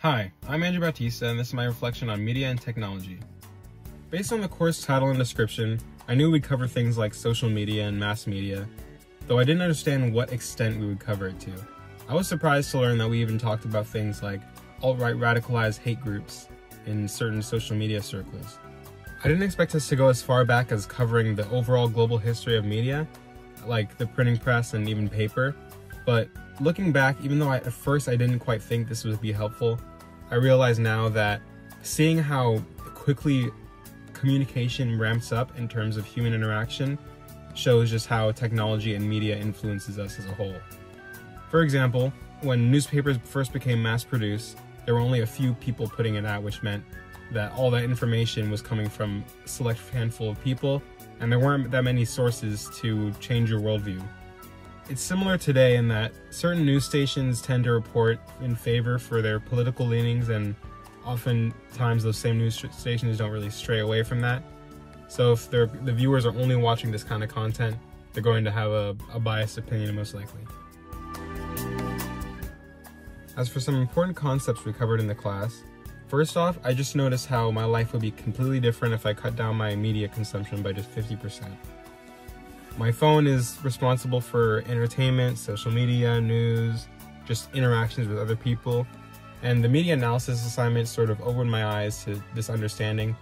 Hi, I'm Andrew Bautista, and this is my reflection on media and technology. Based on the course title and description, I knew we'd cover things like social media and mass media, though I didn't understand what extent we would cover it to. I was surprised to learn that we even talked about things like alt-right radicalized hate groups in certain social media circles. I didn't expect us to go as far back as covering the overall global history of media, like the printing press and even paper, but looking back, even though at first I didn't quite think this would be helpful, I realize now that seeing how quickly communication ramps up in terms of human interaction shows just how technology and media influences us as a whole. For example, when newspapers first became mass-produced, there were only a few people putting it out, which meant that all that information was coming from a select handful of people, and there weren't that many sources to change your worldview. It's similar today in that certain news stations tend to report in favor for their political leanings, and oftentimes those same news stations don't really stray away from that. So if the viewers are only watching this kind of content, they're going to have a biased opinion most likely. As for some important concepts we covered in the class, first off, I just noticed how my life would be completely different if I cut down my media consumption by just 50%. My phone is responsible for entertainment, social media, news, just interactions with other people, and the media analysis assignment sort of opened my eyes to this understanding.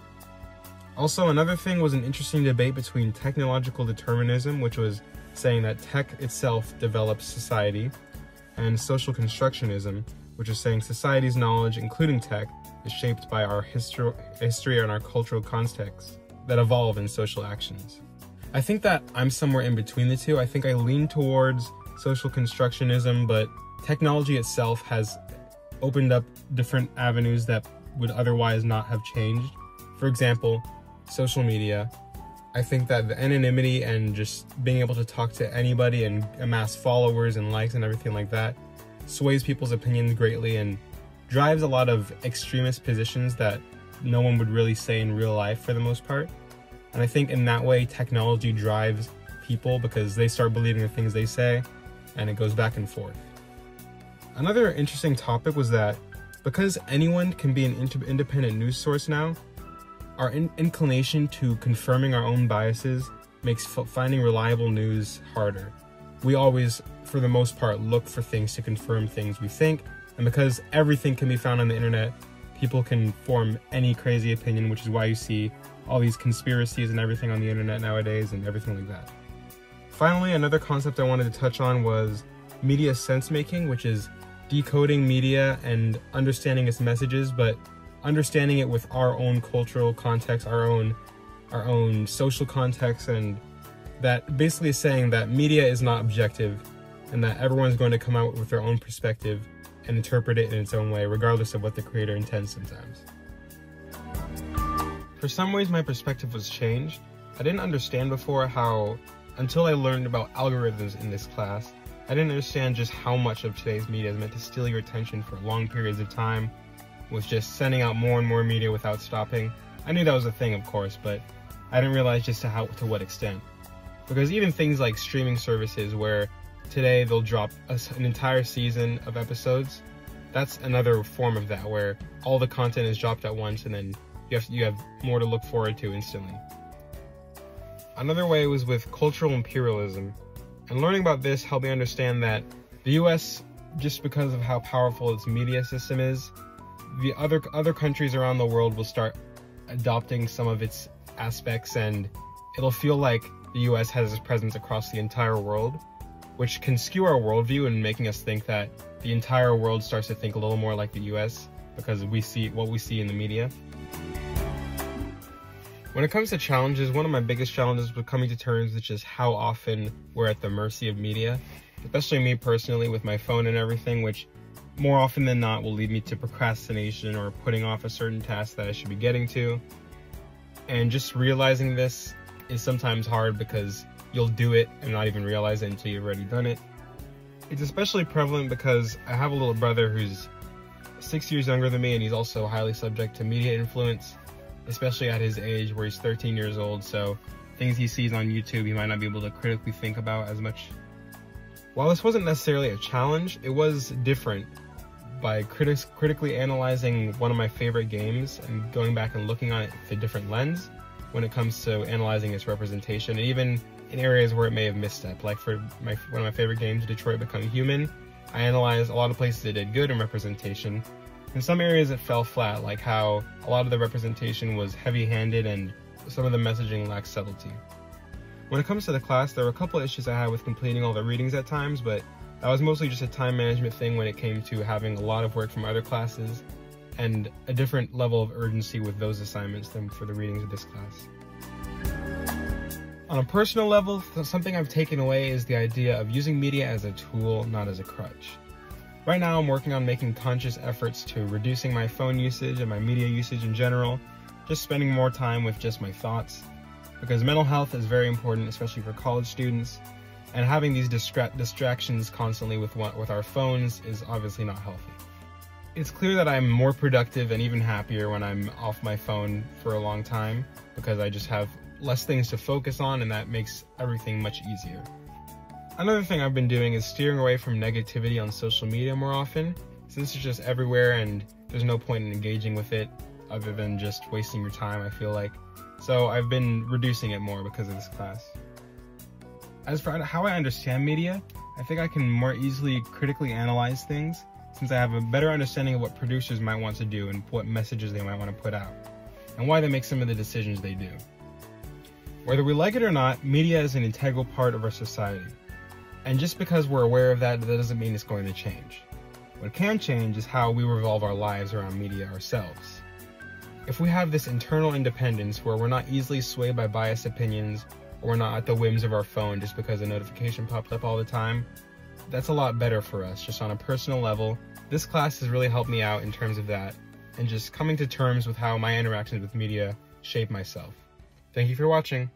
Also, another thing was an interesting debate between technological determinism, which was saying that tech itself develops society, and social constructionism, which is saying society's knowledge, including tech, is shaped by our history and our cultural context that evolve in social actions. I think that I'm somewhere in between the two. I think I lean towards social constructionism, but technology itself has opened up different avenues that would otherwise not have changed. For example, social media. I think that the anonymity and just being able to talk to anybody and amass followers and likes and everything like that sways people's opinions greatly and drives a lot of extremist positions that no one would really say in real life for the most part. And I think in that way, technology drives people because they start believing the things they say, and it goes back and forth. Another interesting topic was that because anyone can be an independent news source now, our inclination to confirming our own biases makes finding reliable news harder. We always, for the most part, look for things to confirm things we think, and because everything can be found on the internet, people can form any crazy opinion, which is why you see all these conspiracies and everything on the internet nowadays and everything like that. Finally, another concept I wanted to touch on was media sense-making, which is decoding media and understanding its messages, but understanding it with our own cultural context, our own social context, and that basically saying that media is not objective and that everyone's going to come out with their own perspective and interpret it in its own way, regardless of what the creator intends sometimes. For some ways, my perspective was changed. I didn't understand before how, until I learned about algorithms in this class, I didn't understand just how much of today's media is meant to steal your attention for long periods of time, with just sending out more and more media without stopping. I knew that was a thing, of course, but I didn't realize just to what extent. Because even things like streaming services, where today they'll drop an entire season of episodes, that's another form of that, where all the content is dropped at once and then you have more to look forward to instantly. Another way was with cultural imperialism, and learning about this helped me understand that the US, just because of how powerful its media system is, the other countries around the world will start adopting some of its aspects, and it'll feel like the US has its presence across the entire world, which can skew our worldview and making us think that the entire world starts to think a little more like the US because we see what we see in the media. When it comes to challenges, one of my biggest challenges was coming to terms with just how often we're at the mercy of media, especially me personally with my phone and everything, which more often than not will lead me to procrastination or putting off a certain task that I should be getting to. And just realizing this is sometimes hard because you'll do it and not even realize it until you've already done it. It's especially prevalent because I have a little brother who's 6 years younger than me, and he's also highly subject to media influence, especially at his age where he's 13 years old, so things he sees on YouTube he might not be able to critically think about as much. While this wasn't necessarily a challenge, it was different by critically analyzing one of my favorite games and going back and looking on it with a different lens when it comes to analyzing its representation, and even in areas where it may have misstepped. Like for one of my favorite games, Detroit Become Human, I analyzed a lot of places it did good in representation. In some areas it fell flat, like how a lot of the representation was heavy-handed and some of the messaging lacked subtlety. When it comes to the class, there were a couple issues I had with completing all the readings at times, but that was mostly just a time management thing when it came to having a lot of work from other classes and a different level of urgency with those assignments than for the readings of this class. On a personal level, something I've taken away is the idea of using media as a tool, not as a crutch. Right now I'm working on making conscious efforts to reducing my phone usage and my media usage in general, just spending more time with just my thoughts, because mental health is very important, especially for college students, and having these distractions constantly with our phones is obviously not healthy. It's clear that I'm more productive and even happier when I'm off my phone for a long time, because I just have less things to focus on, and that makes everything much easier. Another thing I've been doing is steering away from negativity on social media more often, since it's just everywhere and there's no point in engaging with it other than just wasting your time, I feel like. So I've been reducing it more because of this class. As for how I understand media, I think I can more easily critically analyze things, since I have a better understanding of what producers might want to do and what messages they might want to put out, and why they make some of the decisions they do. Whether we like it or not, media is an integral part of our society. And just because we're aware of that, that doesn't mean it's going to change. What can change is how we revolve our lives around media ourselves. If we have this internal independence where we're not easily swayed by biased opinions, or we're not at the whims of our phone just because a notification pops up all the time, that's a lot better for us, just on a personal level. This class has really helped me out in terms of that, and just coming to terms with how my interactions with media shape myself. Thank you for watching.